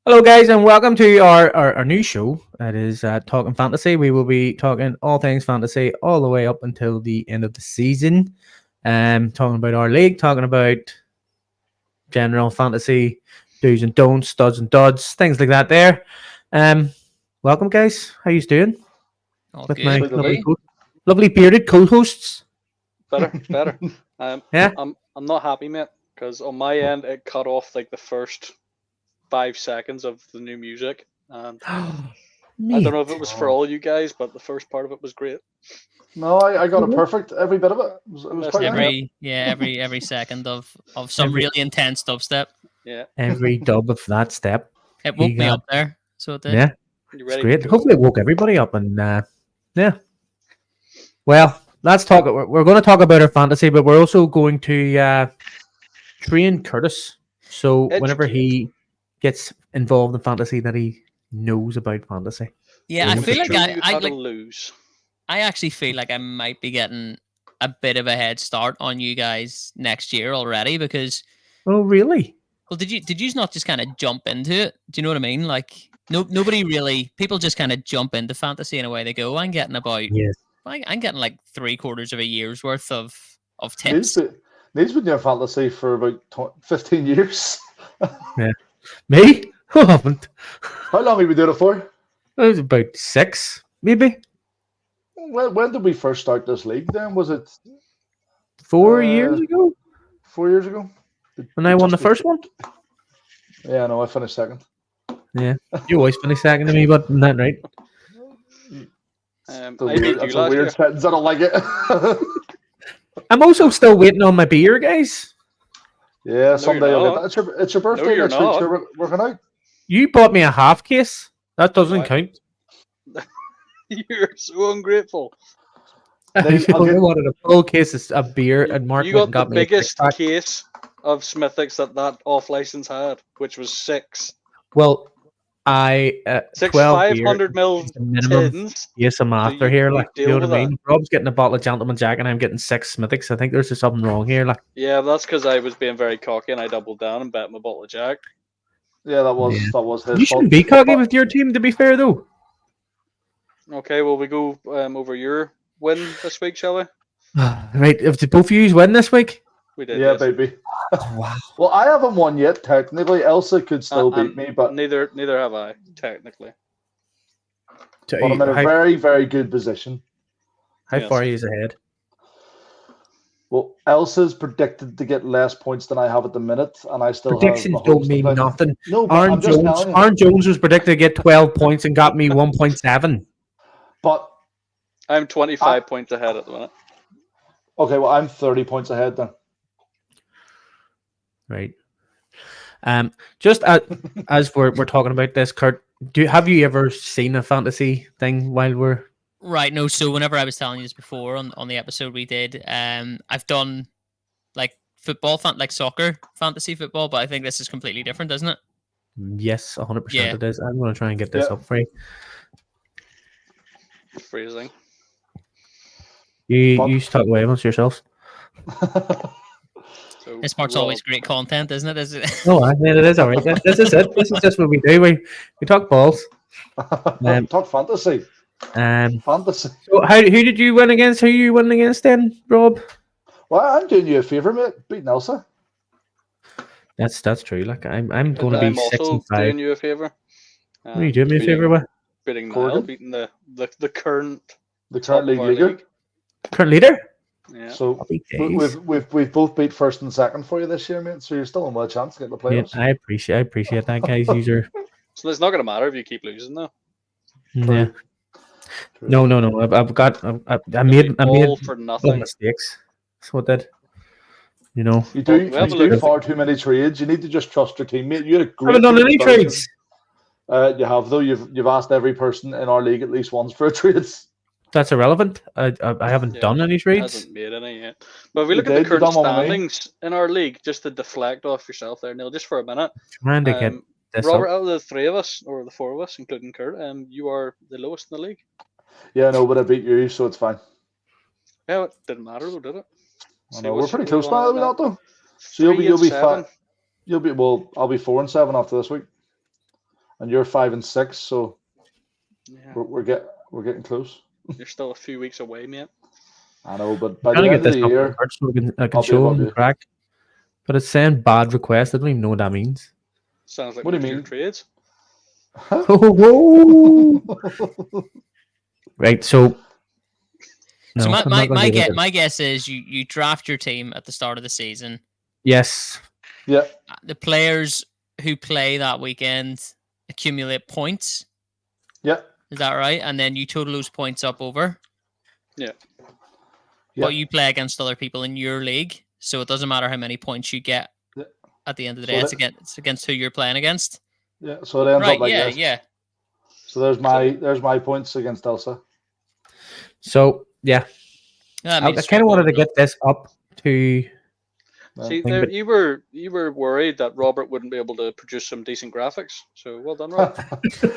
Hello, guys, and welcome to our new show. That is Talking Fantasy. We will be talking all things fantasy all the way up until the end of the season. Talking about our league, talking about general fantasy do's and don'ts, studs and duds, things like that. There. Um, welcome, guys. How you doing? All With my good. Sweet to lovely, me. lovely bearded co-hosts. Better. Um, Yeah. I'm not happy, mate, because on my end it cut off like the first 5 seconds of the new music, and I don't know if Mate. it was for Oh. all you guys, but the first part of it was great. No, I got it perfect. Every bit of it. It was Messed quite me nice. up. Every second of some Every really intense dubstep. Yeah, every dub of that step. It He woke me got. up there, so it did. Yeah, you it's ready to great. go? Hopefully, it woke everybody up, and yeah. Well, let's talk. We're going to talk about our fantasy, but we're also going to train Curtis. So whenever Educate. he gets involved in fantasy, that he knows about fantasy. Yeah, I Able to feel like show you I how to like lose. I actually feel like I might be getting a bit of a head start on you guys next year already because Oh, really? well did you not just kind of jump into it? Do you know what I mean? Like nobody really people just kind of jump into fantasy and away they go. I'm getting about Yes. I'm getting like 3/4 of a year's worth of Needs tips. been Needs been doing fantasy for about 15 years. Yeah. Me? I haven't. How long have we doing it for? It was about 6, maybe When did we first start this league? Then was it 4 years uh, ago 4 years ago? when I won the first one. Yeah, no, I finished second. Yeah, you always finish second to me, but not right. I beat you That's a last weird year. sentence. I don't like it. I'm also still waiting on my beer, guys. Yeah, No, someday you're you'll get not. that. It's your birthday you're next week. not. So we're working out. You bought me a half case. That doesn't What? count. You're so ungrateful. Then I I'll get- wanted a full case of beer, and Mark You went and got the got me a biggest six-pack. case of Smithics that off license had, which was six. Well, I Six 12 beer 500 mil is the minimum. tins. Yes, I'm So after you, here. you Like, you deal know with what I that. mean? Rob's getting a bottle of Gentleman Jack, and I'm getting 6 Smithics. I think there's just something wrong here. Like, Yeah, that's because I was being very cocky and I doubled down and bet my bottle of Jack. Yeah, that yeah. was his You fault. shouldn't be cocky But- with your team, to be fair, though. Okay, well, we go over your win this week, shall we? Right, if the both of you win this week. We did. Yeah, yes. baby. Wow. Well, I haven't won yet. Technically, Elsa could still beat And me, but neither have I, technically. I'm in a very, very good position. How Yes. far are you ahead? Well, Elsa's predicted to get less points than I have at the minute, and I still Predictions have my don't hopes to mean play. nothing. No, but I'm just telling you. Aaron Jones was predicted to get 12 points and got me 1.7. But I'm 25 points ahead at the minute. okay, well, I'm 30 points ahead then. Right. Just as we're talking about this, Kurt, have you ever seen a fantasy thing while we're Right, no, so whenever I was telling you this before on the episode we did, I've done like like soccer, fantasy football, but I think this is completely different, isn't it? Yes, 100% Yeah. it is. I'm going to try and get this Yeah. up for you. Freezing. You Fuck. you talk away amongst yourselves. So This part's always great content, isn't it? Is it? No, I mean, it is all right. This is it. This is just what we do. We talk balls. Talk fantasy. Fantasy. So who did you win against? Who you win against then, Rob? Well, I'm doing you a favour, mate. Beating Elsa. That's true. Like I'm going to I'm be 6 also and 5. doing you a favour. What are you doing me a favor with? Beating Niall, Corgan? beating the current The top current of league our leader. league. Current leader? Yeah. So Happy days. we've both beat first and second for you this year, mate. So you're still in a chance to get the Yeah, playoffs. I appreciate that, guys. User. So it's not going to matter if you keep losing, though. Yeah. True. No. I made all for some nothing. mistakes. That's what did. You know. You do, Well, we have you a do look- far too many trades. You need to just trust your teammate. You had a I great haven't done team any at first. trades. You have though. You've asked every person in our league at least once for a trade. That's irrelevant. I haven't Yeah, done any trades. Hasn't made any yet. But if we You look at did, the you current done one with me. standings in our league, just to deflect off yourself there, Neil, just for a minute. Trying to get this Robert, up. out of the three of us, or the four of us, including Kurt, you are the lowest in the league. Yeah, no, but I beat you, so it's fine. Yeah, it didn't matter though, did it? I See, know, we're what's pretty your close league now, on are we at not now? though? So you'll 3 be and 7. fine. You'll be I'll be 4 and 7 after this week. and you're 5 and 6. So Yeah. we're getting close. You're still a few weeks away, mate. I know, but by Trying the to end get of this the up year, first so I can I'll be show above them the you. crack. But it's saying bad request. I don't even know what that means. Sounds like What do you most of your mean? trades. Whoa. Right, so no, So I'm not going to be able to. my guess is you draft your team at the start of the season. Yes, Yeah, The players who play that weekend accumulate points. yeah, Is that right? And then you total those points up over. yeah. But you play against other people in your league, so it doesn't matter how many points you get Yeah. at the end of the So day. that- It's against who you're playing against. Yeah, so it ends Right? up like Yeah, this. yeah. So there's my points against Elsa. so yeah, That I means kind of wanted to straightforward get this up to. See, thing, there but- you were worried that Robert wouldn't be able to produce some decent graphics. So well done, Rob.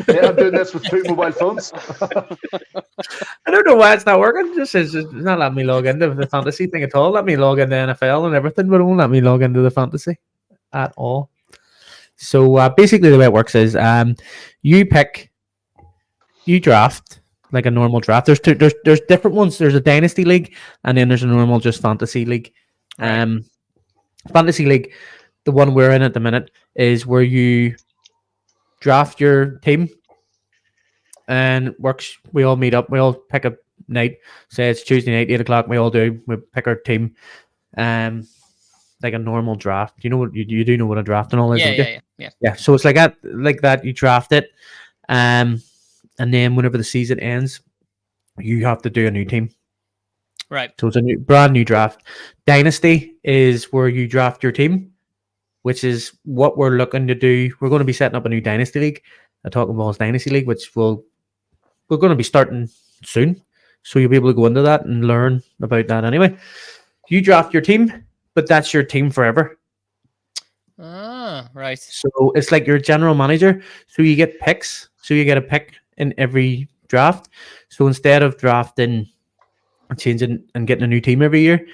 Yeah, I'm doing this with 2 mobile phones. I don't know why it's not working. It's not letting me log into the fantasy thing at all. Let me log into NFL and everything, but it won't let me log into the fantasy at all. So basically, the way it works is you draft like a normal draft. There's different ones. There's a dynasty league, and then there's a normal just fantasy league. Right. Fantasy league, the one we're in at the minute, is where you draft your team and works. We all meet up. We all pick a night. Say it's Tuesday night, 8 o'clock. We all do. We pick our team. Like a normal draft. You know what you do know what a draft and all is, don't you? Yeah. Yeah. So it's like that. You draft it, and then whenever the season ends, you have to do a new team. Right. So it's a brand new draft. Dynasty is where you draft your team, which is what we're looking to do. We're going to be setting up a new dynasty league, a Talkin Balls Dynasty League, which we're going to be starting soon. So you'll be able to go into that and learn about that anyway. You draft your team, but that's your team forever. Ah, right. So it's like your general manager. So you get picks. So you get a pick in every draft. So instead of drafting, changing and getting a new team every year,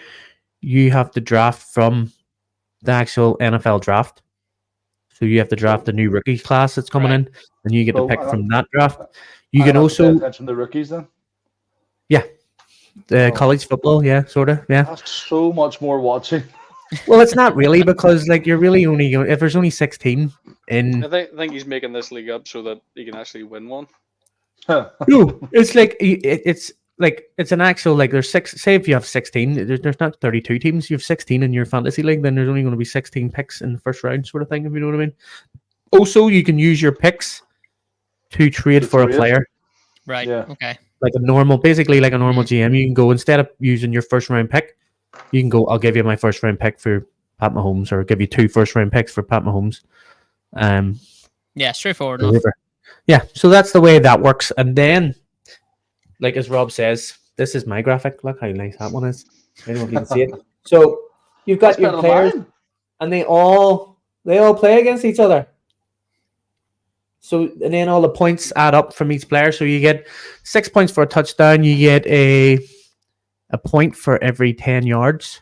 you have to draft from the actual NFL draft. So you have to draft a new rookie class that's coming Right. in, and you get to So, pick from that draft. You I can have to pay also attention to rookies then. college football, yeah, sort of, yeah. That's so much more watching. Well, it's not really because like you're really only going if there's only 16 in. I think he's making this league up so that he can actually win one. No, it's like it's an actual like there's six. Say if you have 16, there's not 32 teams. You have 16 in your fantasy league, then there's only going to be 16 picks in the first round, sort of thing. If you know what I mean. Also, you can use your picks to trade for a player, Right. Yeah. Okay. like a normal, basically like a normal GM. You can go instead of using your first round pick, you can go. I'll give you my first round pick for Pat Mahomes, or give you 2 first round picks for Pat Mahomes. Yeah, straightforward enough. Whatever. Yeah, so that's the way that works. And then, like as Rob says, this is my graphic. Look how nice that one is. I don't know if you can see it. So you've got That's your better than players, mine. and they all play against each other. So and then all the points add up from each player. So you get 6 points for a touchdown. You get a point for every 10 yards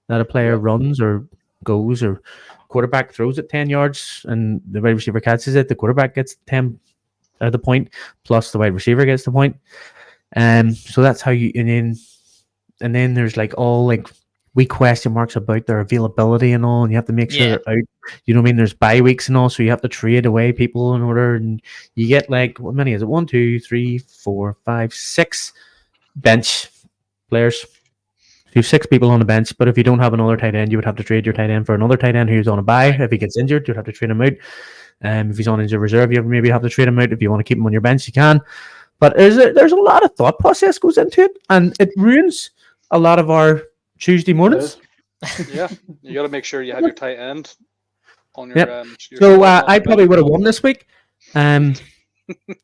that a player runs or goes, or quarterback throws it 10 yards and the wide receiver catches it. The quarterback gets 10 the point plus the wide receiver gets the point. So that's how you and then there's like all like we question marks about their availability and all, and you have to make sure they're out. You know what I mean? There's bye weeks and all, so you have to trade away people in order, and you get like what many is it? 1, 2, 3, 4, 5, 6 bench players. You have 6 people on the bench, but if you don't have another tight end, you would have to trade your tight end for another tight end who's on a bye. If he gets injured, you'd have to trade him out. If he's on injured reserve, you maybe have to trade him out. If you want to keep him on your bench, you can. But there's a lot of thought process goes into it, and it ruins a lot of our Tuesday mornings. Yeah, you got to make sure you have your tight end on your. Yep. Your So squad on I the probably bench. would have won this week.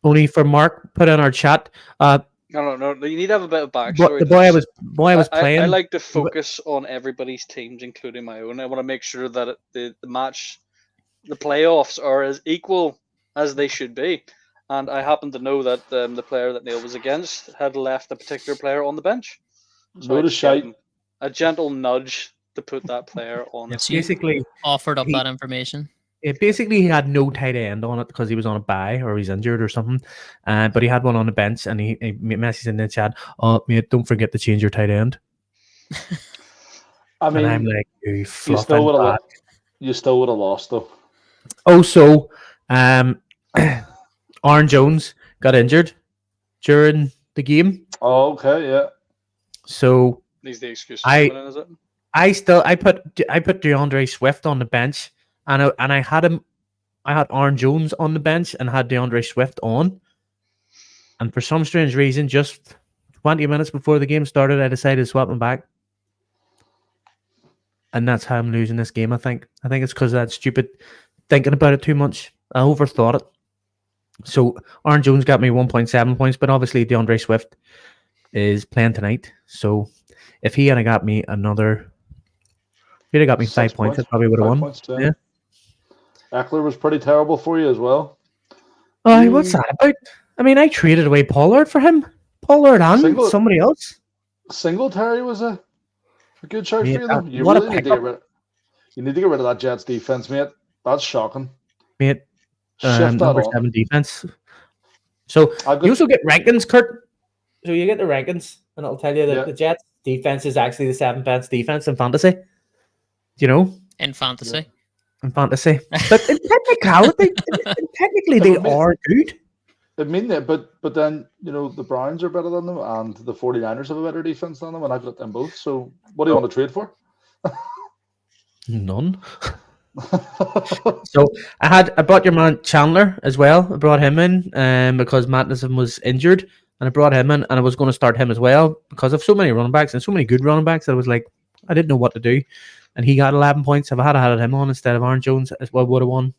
Only for Mark put in our chat. No. You need to have a bit of But backstory. the boy I was playing. I like to focus on everybody's teams, including my own. I want to make sure that the match, the playoffs, are as equal as they should be. And I happen to know that the player that Neil was against had left a particular player on the bench. So I Notice just gave shite. him a gentle nudge to put that player on. Yes, basically offered up he- that information. Basically, he had no tight end on it because he was on a bye or he's injured or something. But he had one on the bench, and he messaged in the chat, "Oh, mate, don't forget to change your tight end." I And I'm mean, like, "You you fluffing still would have bag." you still would have lost though. Also, Aaron Jones got injured during the game, Oh, okay, yeah. so These the excuses I- coming in, is it? I put DeAndre Swift on the bench, and I had him. I had Aaron Jones on the bench and had DeAndre Swift on, and for some strange reason, just 20 minutes before the game started, I decided to swap him back, and that's how I'm losing this game. I think it's because of that stupid thinking about it too much. I overthought it. So Aaron Jones got me 1.7 points, but obviously DeAndre Swift is playing tonight. So if he had got me another, if he'd have got me 6 5 points, I probably would have 5 won. points, Yeah. Eckler was pretty terrible for you as well. Oh, what's that about? I mean, I traded away Pollard for him. Pollard and somebody else. Singletary was a good shout Mate, for you though. You what a really need to get rid. You need to get rid of that Jets defense, mate. That's shocking. Mate, Shift that number on. 7 defense. So you also get rankings, Kurt. So you get the rankings, and it'll tell you that the Jets defense is actually the 7th best defense in fantasy. Do you know? In fantasy. In fantasy, but in technicality, technically they are good. I mean that, but then the Browns are better than them, and the 49ers have a better defense than them, and I've got them both. So what do you want to trade for? None. So I brought your man Chandler as well. I brought him in because Mattinson was injured, and I brought him in, and I was going to start him as well because of so many running backs and so many good running backs that I was like, I didn't know what to do. And he got 11 points. If I had him on instead of Aaron Jones, I would have won.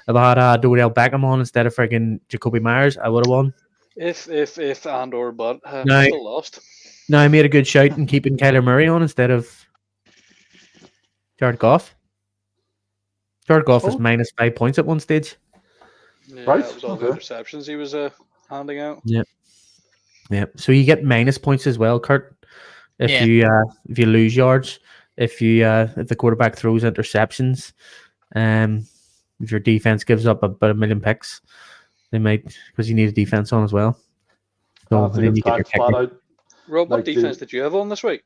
If I had Dorial Beckham on instead of friggin' Jacoby Myers, I would have won. If and or but No. still lost. No, I made a good shout in keeping Kyler Murray on instead of Jared Goff. Jared Goff was minus 5 points at one stage. Yeah, Right, that was all the interceptions he was handing out. Yeah. So you get minus points as well, Kurt. If you lose yards, if the quarterback throws interceptions, if your defense gives up about 1 million picks, they might, because you need a defense on as well. So then you get your flat out. Rob, what defense did you have on this week?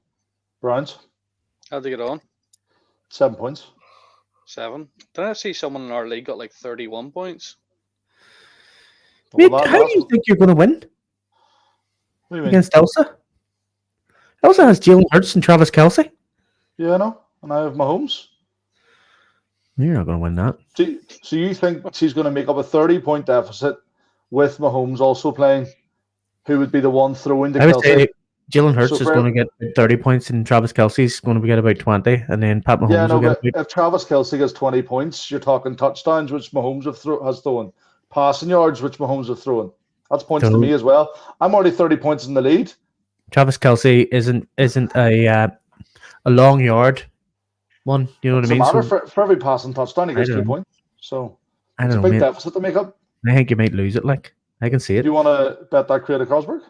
Browns. How'd they get on? 7 points. 7. Didn't I see someone in our league got like 31 points? Mate, how do you think you're going to win against Elsa? Elsa has Jalen Hurts and Travis Kelce. Yeah, I know. And I have Mahomes. You're not going to win that. So you think she's going to make up a 30-point deficit with Mahomes also playing? Who would be the one throwing to Kelce? I would say Jalen Hurts is going to get 30 points and Travis Kelce's going to get about 20, and then Pat Mahomes will get about... If Travis Kelce gets 20 points, you're talking touchdowns, which Mahomes has thrown, passing yards, which Mahomes have thrown. That's points to me as well. I'm already 30 points in the lead. Travis Kelce isn't a long yard one. You know what I mean? Matter for every passing touchdown, he gets 2 points. So it's a big deficit to make up. I think you might lose it. Like, I can see it. Do you want to bet that Craig Cosberg?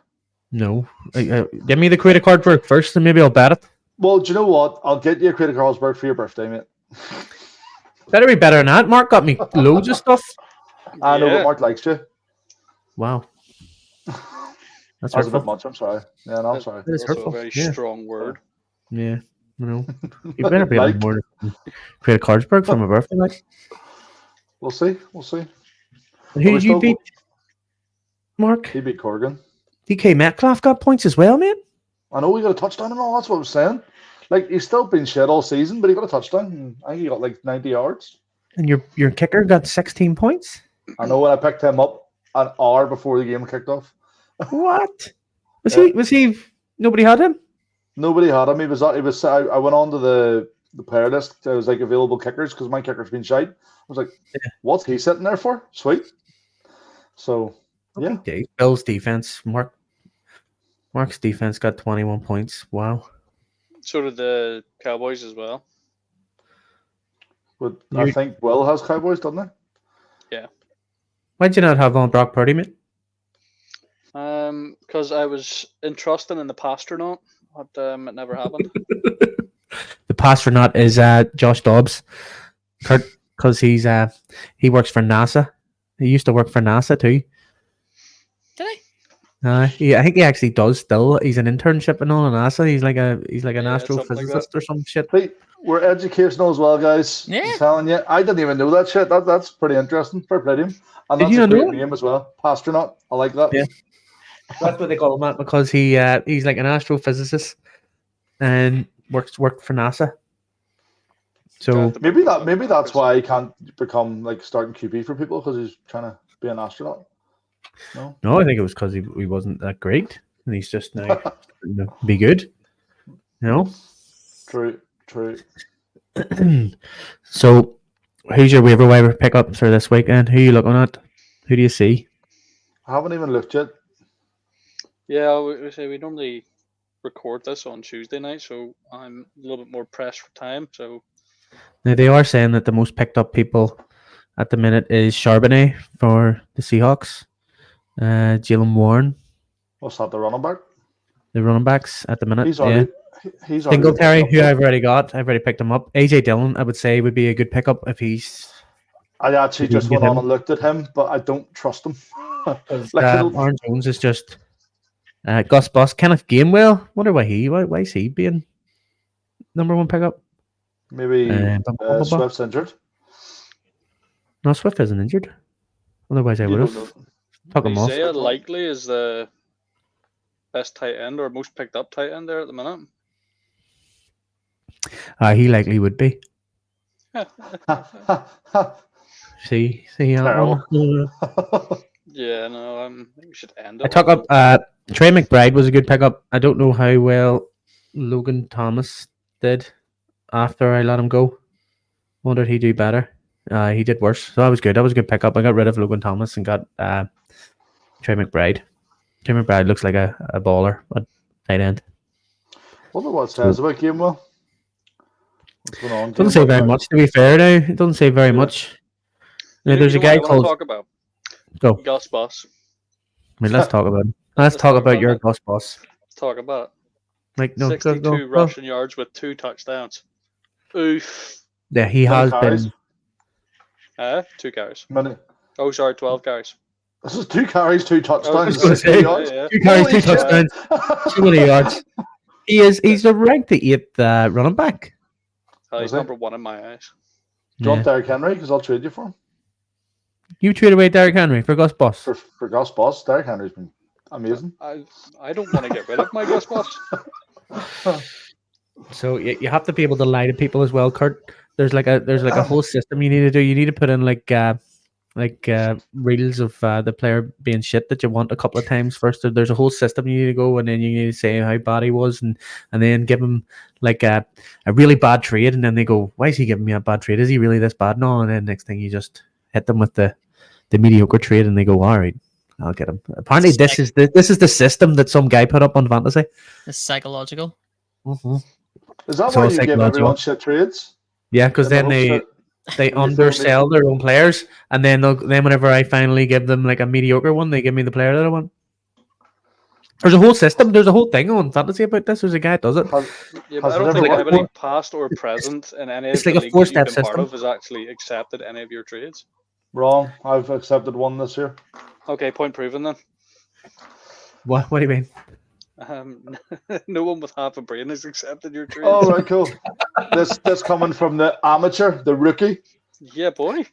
No. Give me the Craig Cosberg first, and maybe I'll bet it. Well, do you know what? I'll get you a Craig Cosberg for your birthday, mate. Better be better than that. Mark got me loads of stuff. I know, but Mark likes you. Wow. That's a bit much. I'm sorry. Yeah, no, I'm sorry. That's a very strong word. Yeah, you better be able to more Craig Cosberg for my birthday. Like. We'll see. Who did you beat, Mark? He beat Corrigan. DK Metcalf got points as well, man. I know he got a touchdown and all. That's what I was saying. Like, he's still been shit all season, but he got a touchdown. I think he got like 90 yards. And your kicker got 16 points? I know, when I picked him up an hour before the game kicked off. What? Was he? Nobody had him? Nobody had him. He was. I went on to the player list. There was like available kickers because my kicker's been shite. I was like, what's he sitting there for? Sweet. So, yeah. Bill's defense. Mark's defense got 21 points. Wow. So did the Cowboys as well. But I think Will has Cowboys, doesn't he? Yeah. Why'd you not have on Brock Purdy, mate? Because I was entrusting in the Pastronaut, but it never happened. The Pastronaut is Josh Dobbs. Kurt, because he works for NASA. He used to work for NASA too. Did I? I think he actually does still. He's an internship and all in NASA. He's like an Yeah, something like astrophysicist or some shit. Hey, we're educational as well, guys. Yeah. I'm telling you, I didn't even know that shit. That's pretty interesting. Fair play to him. And Did that's you a not know great it? name as well. Pastronaut. I like that. Yeah. That's what they call him, Matt, because he's like an astrophysicist and worked for NASA. So Maybe that's why he can't become like starting QB for people, because he's trying to be an astronaut. no, I think it was because he wasn't that great, and he's just now starting to be good. True. So, who's your waiver pickup for this weekend? Who are you looking at? Who do you see? I haven't even looked yet. Yeah, we say we normally record this on Tuesday night, so I'm a little bit more pressed for time. So Now they are saying that the most picked up people at the minute is Charbonnet for the Seahawks, Jalen Warren, What's that? The running back? the running backs at the minute. He's yeah. already. He's already Singletary, picked who up. I've already got. I've already picked him up. AJ Dillon, I would say, would be a good pickup if he's. I actually If you just can went get on him. and looked at him, but I don't trust him. it'll- Aaron Jones is just Gus Bus, Kenneth Gainwell. Wonder why is he being number one pickup? maybe bum, bum, bum, bum. Swift's injured. No, Swift isn't injured. Otherwise, I You would don't have know. took him off. Isaiah likely is the best tight end or most picked up tight end there at the minute. He likely would be. See that one. Yeah, no, I think we should end I it. took up Trey McBride was a good pickup. I don't know how well Logan Thomas did after I let him go. Wonder if he do better. He did worse, so that was good. That was a good pickup. I got rid of Logan Thomas and got Trey McBride. Trey McBride looks like a baller at tight end. Wonder what it says about Gamewell. What's going on? Doesn't say very much, to be fair now. It doesn't say very Yeah. much. Now, there's a You know what guy I wanna called. talk about Go. Gus Bus. I mean, let's talk about him. Let's talk about your Gus Boss. Let's talk about it. Like, no, 62 rushing yards with 2 touchdowns. Oof. Yeah, he Many has carries? been. 2 carries. Minute. Oh, sorry, 12 carries. This is 2 carries, 2 touchdowns. I was gonna 60 say, yards. Yeah. 2 carries, 2 Holy shit. touchdowns, 2 many yards. He's a ranked the 8th running back. He's Is he? number 1 in my eyes. Do you want Yeah. Derrick Henry? Because I'll trade you for him. You traded away Derrick Henry for Gus Boss. For Gus Boss. Derrick Henry's been amazing. I don't want to get rid of my Gus Bus. So you have to be able to lie to people as well, Kurt. There's like a whole system you need to do. You need to put in like reels of the player being shit that you want a couple of times first. There's a whole system you need to go, and then you need to say how bad he was, and then give him like a really bad trade, and then they go, why is he giving me a bad trade? Is he really this bad? No, and then next thing you just hit them with the mediocre trade, and they go, all right, I'll get him. Apparently, this is the system that some guy put up on Fantasy. It's psychological. Mm-hmm. Is that So why it's you give psychological. everyone shit trades? Yeah, because then they undersell their own players, and then whenever I finally give them like a mediocre one, they give me the player that I want. There's a whole system. There's a whole thing on Fantasy about this. There's a guy that does it. Yeah, Has but I it don't ever think worked? anybody past or present in any It's of like the a leagues that you've four-step been part system. of has actually accepted any of your trades. Wrong. I've accepted one this year. Okay, point proven then. What do you mean? No one with half a brain has accepted your trades. Oh, right, cool. This coming from the amateur, the rookie. Yeah, boy.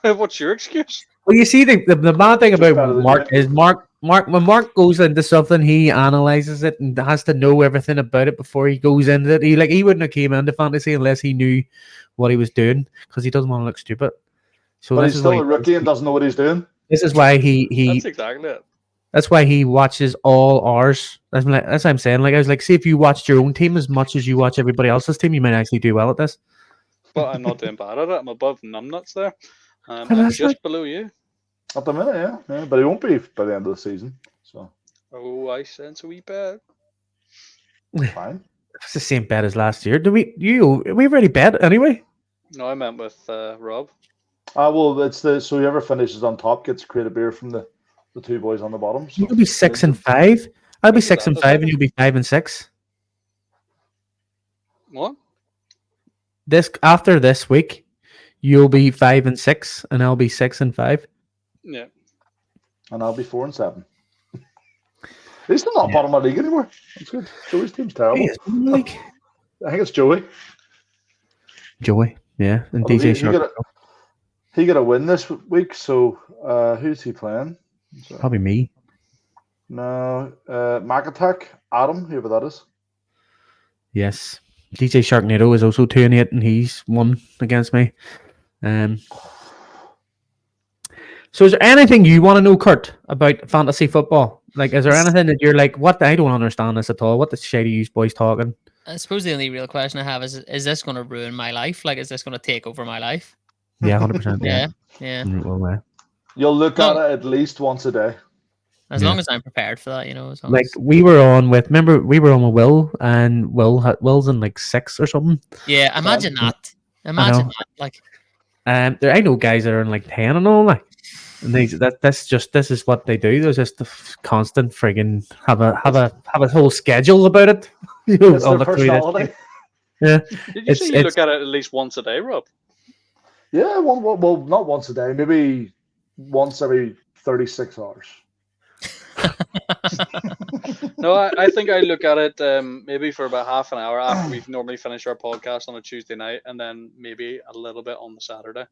What's your excuse? Well, you see, the bad thing Just better about than Mark me. is Mark when Mark goes into something, he analyzes it and has to know everything about it before he goes into it. He wouldn't have came into fantasy unless he knew what he was doing, because he doesn't want to look stupid. So But this he's is still why a rookie and doesn't know what he's doing. this is why he That's exactly it. that's why he watches all ours. That's what I'm saying. Like I was like, see, if you watched your own team as much as you watch everybody else's team, you might actually do well at this. But I'm not doing bad at it. I'm above numbnuts there. I'm that's just like- below you. At the minute, yeah. But he won't be by the end of the season. So, Oh, I sense a wee bit. fine. It's the same bet as last year. We already bet anyway? No, I meant with Rob. Well, so whoever finishes on top gets a crate of beer from the 2 boys on the bottom. So. You'll be 6-5. I'll be Look at 6-5, that. and you'll be 5-6. What? After this week, You'll be 5 and 6, and I'll be 6 and 5. Yeah. And I'll be 4 and 7. He's still not bottom of the league anymore. That's good. Joey's team's terrible. Like I think it's Joey. Joey, yeah, and Although DJ Shark. He got a win this week, so who's he playing? So, Probably me. no, Mac Attack, Adam, whoever that is. Yes, DJ Sharknado is also 2 and 8, and he's won against me. So, is there anything you want to know, Kurt, about fantasy football? Like, is there anything that you're like, what? I don't understand this at all. What the shit are you boys talking? I suppose the only real question I have is this going to ruin my life? Like, is this going to take over my life? Yeah, 100%. Yeah. Well, You'll look at it at least once a day. As long as I'm prepared for that, as long like as... we were on with Will, and Will's in like 6 or something. Yeah, imagine that. Imagine that. Like, I know guys that are in like 10 and all, like, and this is what they do. There's just a constant friggin' have a whole schedule about it. It's their personality. Yeah, Did you say you look at it at least once a day, Rob? Yeah, well, not once a day, maybe once every 36 hours. No, I think I look at it maybe for about half an hour after we've normally finished our podcast on a Tuesday night, and then maybe a little bit on the Saturday.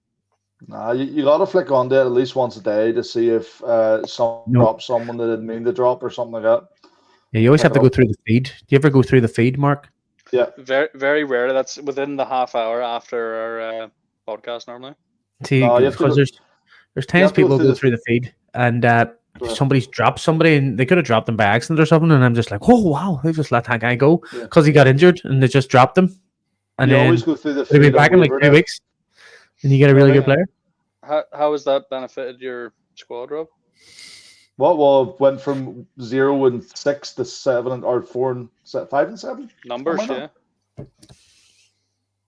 Nah, you got to flick on there at least once a day to see if drops someone that didn't mean to drop or something like that. Yeah, you always have to go through the feed. Do you ever go through the feed, Mark? Yeah. Very, very rarely. That's within the half hour after our podcast normally. See, because there's times people go through the feed and somebody's dropped somebody and they could have dropped them by accident or something, and I'm just like, oh wow, they just let that guy go because he got injured and they just dropped him. And you then always go through the they'll be back in like 2 weeks, and you get a really good player. How has that benefited your squad, Rob? Well, went from 0 and 6 to 7 or 4 and 5 and 7 numbers. Yeah.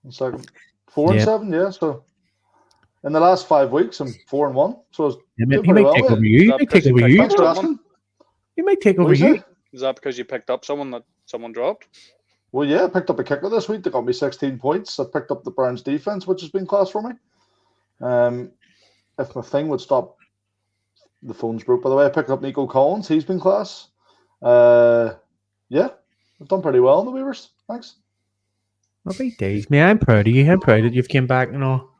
1 second. 4 and 7, yeah. So in the last 5 weeks, I'm 4 and 1. So he might take over you. He might take over you. Thanks for asking. He might take over you. Is that because you picked up someone that someone dropped? Well, yeah, I picked up a kicker this week. They got me 16 points. I picked up the Browns defense, which has been class for me. If my thing would stop, the phone's broke. By the way, I picked up Nico Collins. He's been class. Yeah, I've done pretty well in the waivers. Thanks. Happy days, man. I'm proud of you. I'm proud that you've came back and all.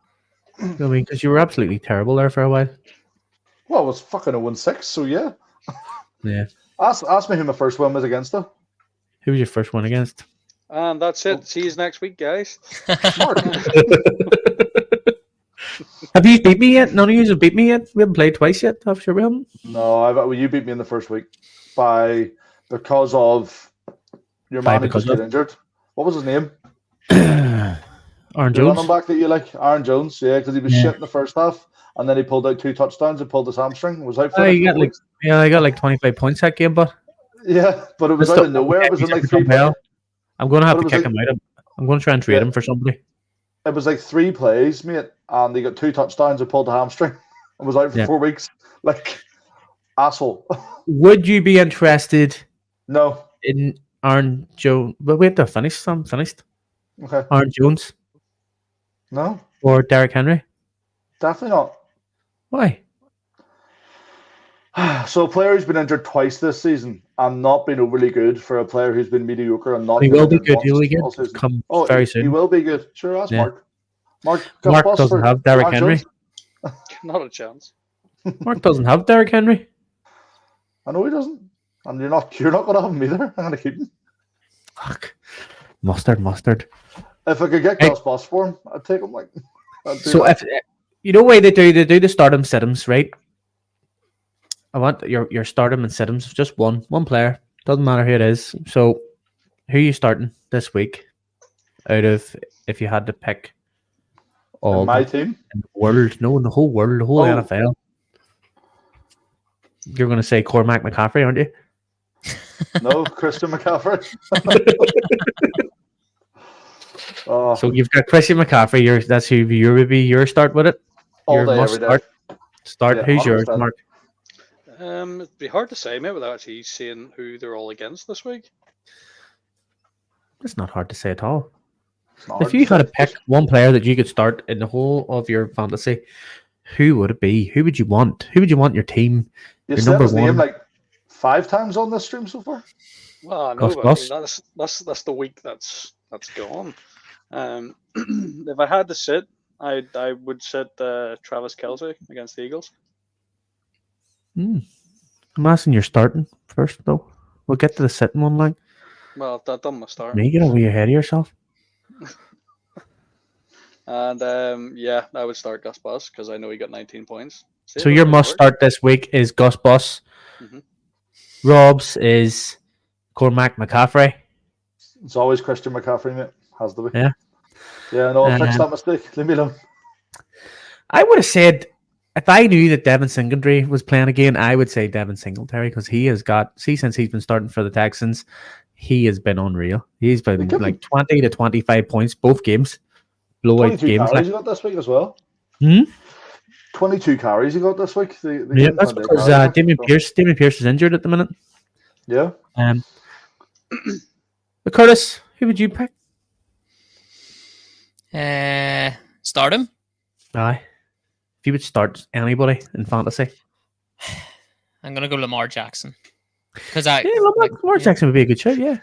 You know what I mean? Because you were absolutely terrible there for a while. Well, it was fucking 0-6, so yeah. Yeah. Ask me who my first win was against, though. Who was your first one against? And that's it. See you next week, guys. Have you beat me yet? None of you have beat me yet? We haven't played twice yet. I'm sure we haven't. No, you beat me in the first week because of your man who just got injured. What was his name? Aaron Jones. Running back that you like, Aaron Jones. Yeah, because he was shit in the first half, and then he pulled out 2 touchdowns and pulled his hamstring. And was out for I got like 25 points that game, but it was out of nowhere. It was in like 3 plays. I'm going to have to kick him out. I'm going to try and trade him for somebody. It was like 3 plays, mate, and he got 2 touchdowns and pulled the hamstring and was out for 4 weeks. Like, asshole. Would you be interested? No. In Aaron Jones? But we have to finish. I'm finished. Okay. Aaron Jones? No. Or Derrick Henry? Definitely not. Why? So a player who's been injured twice this season and not been overly good for a player who's been mediocre and not. He will be good. He will be good. Come very soon. He will be good. Sure, ask Mark. Mark doesn't have Derrick Henry. Not a chance. Mark doesn't have Derrick Henry. I know he doesn't, and you're not going to have him either. I'm going to keep him. Fuck. Mustard. If I could get cross boss for him, I'd take him. Like. So if you know the way they do the start him sit hims, right? I want your start him and sit hims, just one player. Doesn't matter who it is. So who are you starting this week? Out of if you had to pick all in my team in the world, no, in the whole world, the whole NFL. You're going to say Cormac McCaffrey, aren't you? No, Christian McCaffrey. So you've got Christian McCaffrey. That's who you would be your start with it. All day, every day. Start. Yeah, who's yours, Mark? It'd be hard to say, mate, without actually seeing who they're all against this week. It's not hard to say at all. It's not hard If you to had to say. pick one player that you could start in the whole of your fantasy, who would it be? Who would you want? Who would you want your team? You Your said number his name one, like 5 times on this stream so far. Well, I Gus know, but Bus. that's the week that's gone. If I had to sit, I would sit Travis Kelce against the Eagles. I'm asking you're starting first, though. We'll get to the sitting one, like. Well, that done my start. Me, get over your head of yourself. And yeah, I would start Gus Bus because I know he got 19 points. See, So it your doesn't must work. start this week is Gus Bus. Mhm. Rob's is Cormac McCaffrey. It's always Christian McCaffrey, mate. Has to be. Yeah. Yeah, no, I'll fix that mistake. Leave me alone. I would have said, if I knew that Devin Singletary was playing again, I would say Devin Singletary because he has got, since he's been starting for the Texans, he has been unreal. He's been Give him- like 20 to 25 points both games. Blowout 22 games. carries he got this week as well. 22 carries he got this week. Yeah, game that's 28 because carries. Damien Pierce is injured at the minute. Yeah. But Curtis, who would you pick? Start him. Aye. If you would start anybody in fantasy. I'm gonna go Lamar Jackson because Lamar Jackson would be a good shout, yeah.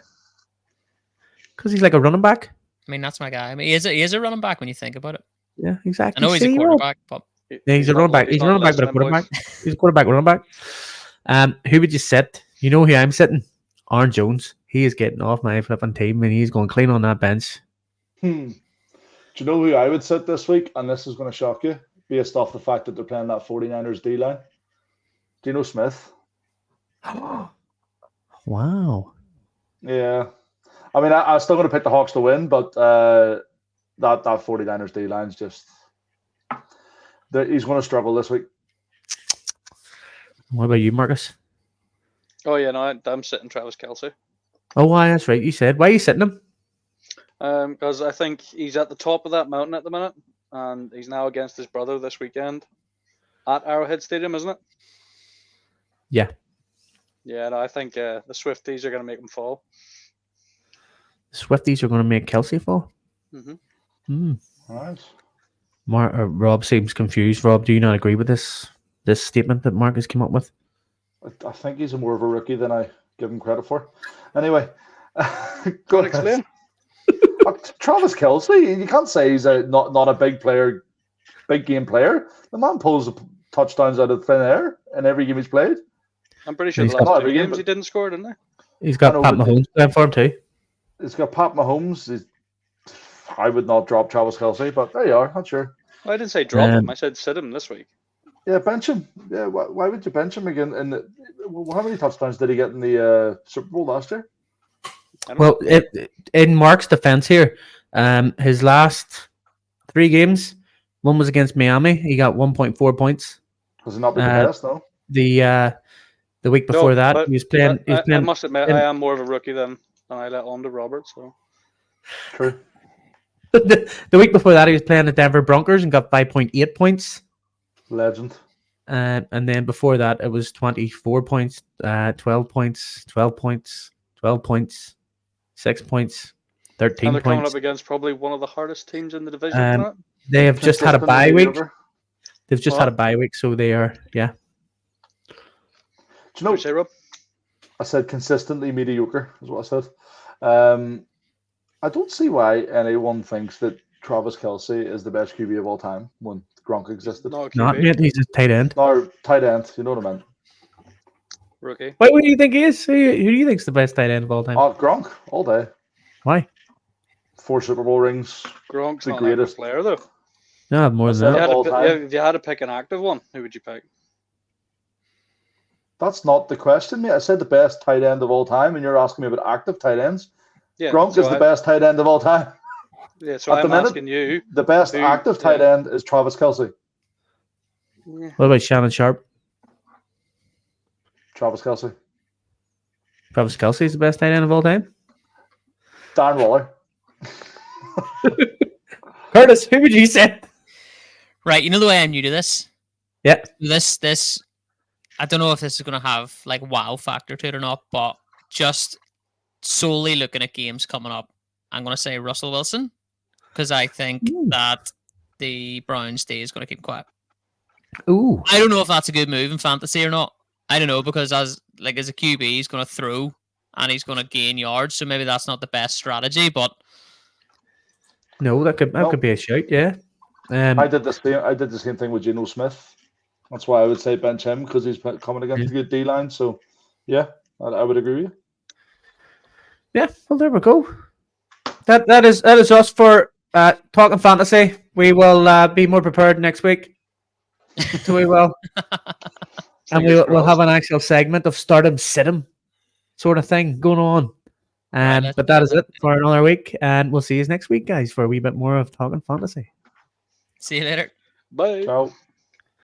Because he's like a running back. I mean, that's my guy. I mean, he is a running back when you think about it. Yeah, I exactly. know he's a quarterback, but Yeah, he's a running back. He's a running back, but a quarterback. He's a quarterback, running back. Who would you sit? You know who I'm sitting? Aaron Jones. He is getting off my flipping team, and he's going clean on that bench. Do you know who I would sit this week? And this is going to shock you, based off the fact that they're playing that 49ers D-line. Do you know Smith? Wow. Yeah. I mean, I'm still going to pick the Hawks to win, but that 49ers D-line's just... He's going to struggle this week. What about you, Marcus? Oh yeah, no, I'm sitting Travis Kelce. Oh, why? That's right. You said. Why are you sitting him? Because I think he's at the top of that mountain at the minute, and he's now against his brother this weekend at Arrowhead Stadium, isn't it? Yeah. Yeah, no, I think the Swifties are going to make him fall. The Swifties are going to make Kelsey fall. Mm-hmm. All right. Rob seems confused. Rob, do you not agree with this statement that Marcus came up with? I think he's more of a rookie than I give him credit for. Anyway, Go on, explain. Travis Kelce, you can't say he's not a big player, big game player. The man pulls touchdowns out of thin air in every game he's played. I'm pretty sure He's the got- last two Not games but- he didn't score, didn't he? He's got I know, Pat but- Mahomes playing for him too. He's got Pat Mahomes. I would not drop Travis Kelce, but there you are. Not sure. Well, I didn't say drop Um, him. I said sit him this week. Yeah, bench him. Yeah, why would you bench him again? And how many touchdowns did he get in the Super Bowl last year? I don't Well, know. in Mark's defense here, his last 3 games, one was against Miami. He got 1.4 points. Has he not been the best? No. The week before that, but he was playing. I must admit, playing- I am more of a rookie than I let on to Robert. So True. the week before that, he was playing the Denver Broncos and got 5.8 points. Legend. And then before that, it was 24 points, 12 points, 12 points, 12 points, 6 points, 13 and they're coming points. up against probably one of the hardest teams in the division. Um, isn't it? They have just had a Consistently bye week. mediocre. They've just had a bye week, so they are, yeah. Do you know? Would you say, Rob? I said consistently mediocre is what I said. I don't see why anyone thinks that Travis Kelce is the best QB of all time when Gronk existed. No, Not QB, yet. He's a tight end. No, tight end. You know what I meant. rookie. Why would you think he is? Who do you think's the best tight end of all time? Oh, Gronk all day. Why? 4 Super Bowl rings. Gronk's The not an active greatest. player though. No, more than That's that. it. All time. If you had to pick an active one, who would you pick? That's not the question, mate. I said the best tight end of all time, and you're asking me about active tight ends. Yeah, Gronk so is the best tight end of all time. Yeah, so at the I'm minute- asking you. The best Who- active tight end is Travis Kelce. Yeah. What about Shannon Sharp? Travis Kelce. Travis Kelce is the best tight end of all time. Darren Waller. Curtis, who would you say? right, you know the way I'm new to this. Yeah. This, I don't know if this is going to have like wow factor to it or not, but just solely looking at games coming up, I'm going to say Russell Wilson because I think Ooh. that the Browns D is going to keep quiet. Ooh. I don't know if that's a good move in fantasy or not. I don't know, because as a QB, he's going to throw and he's going to gain yards, so maybe that's not the best strategy. But No, that could be a shout. Yeah. I did the same thing with Geno Smith. That's why I would say bench him, because he's coming against a good D line. So, yeah, I would agree with you. Yeah. Well, there we go. That is us for talking fantasy. We will be more prepared next week. So we will, and we'll have an actual segment of start 'em, sit 'em sort of thing going on. Right, But that is it for another week, and we'll see you next week, guys, for a wee bit more of talking fantasy. see you later. Bye. Ciao.